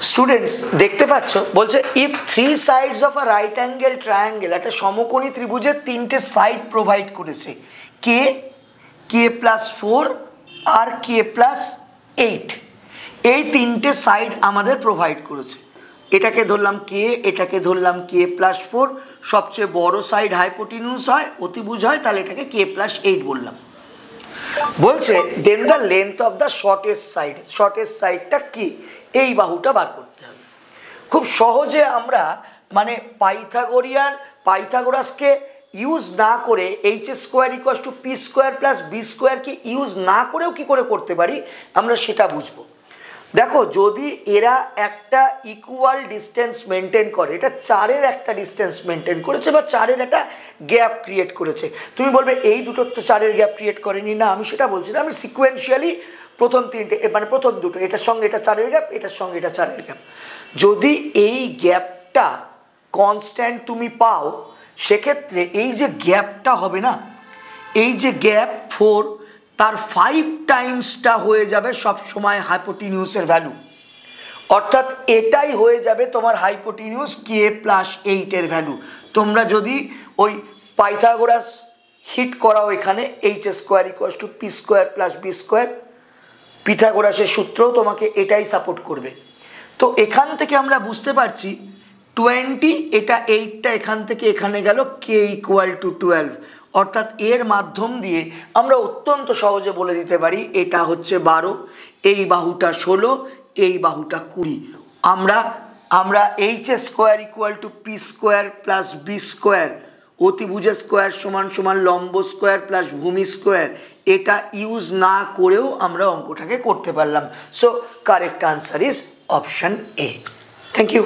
Students দেখতে পাচ্ছ বলছে if three sides of a right angle triangle, একটা সমকোণী ত্রিভুজের তিনটে সাইড প্রোভাইড করেছে, কে, কে প্লাস 4 আর কে প্লাস 8, এই তিনটে সাইড আমাদের প্রোভাইড করেছে। এটাকে ধরলাম কে, এটাকে ধরলাম কে প্লাস 4, সবচেয়ে বড় সাইড হাইপোটেনিউস হয়, অতিভুজ হয়, তাহলে এটাকে কে প্লাস 8 বললাম। বলছে then the length of the shortest side, shortest সাইডটা কি, এই বাহুটা বার করতে হবে। খুব সহজে আমরা মানে পাইথাগোরাসকে ইউজ না করে H square equal to P square plus B স্কোয়ারকে ইউজ না করেও কি করে করতে পারি আমরা সেটা বুঝবো। দেখো যদি এরা একটা ইকুয়াল ডিস্টেন্স মেনটেন করে, এটা 4-এর একটা ডিস্টেন্স মেনটেন করেছে বা 4-এর একটা গ্যাপ ক্রিয়েট করেছে, তুমি বলবে এই দুটোর তো 4-এর গ্যাপ ক্রিয়েট করেনি। না, আমি সেটা বলছি না, আমি সিকোয়েন্সিয়ালি প্রথম তিনটে মানে প্রথম দুটো, এটার সঙ্গে এটা 4-এর গ্যাপ, এটার সঙ্গে এটা 4-এর গ্যাপ, যদি এই গ্যাপটা কনস্ট্যান্ট তুমি পাও, সেক্ষেত্রে এই যে গ্যাপটা হবে না, এই যে গ্যাপ 4 তার 5 টাইমসটা হয়ে যাবে সব সময় হাইপোটেনিউসের ভ্যালু, অর্থাৎ এটাই হয়ে যাবে তোমার হাইপোটেনিউস কে প্লাস 8-এর ভ্যালু। তোমরা যদি ওই পাইথাগোরাস হিট করাও এখানে H square equal to P square plus B square, পিথাগোরাসের সূত্রও তোমাকে এটাই সাপোর্ট করবে। তো এখান থেকে আমরা বুঝতে পারছি 20, এটা 8টা এখান থেকে এখানে গেল, কে ইকুয়াল টু 12, অর্থাৎ এর মাধ্যম দিয়ে আমরা অত্যন্ত সহজে বলে দিতে পারি এটা হচ্ছে 12, এই বাহুটা 16, এই বাহুটা 20। আমরা H square equal to P square plus B square, অতিভুজের স্কোয়ার সমান সমান লম্ব স্কোয়ার প্লাস ভূমি স্কোয়ার, এটা ইউজ না করেও আমরা অঙ্কটাকে করতে পারলাম। So correct answer is option A. Thank you.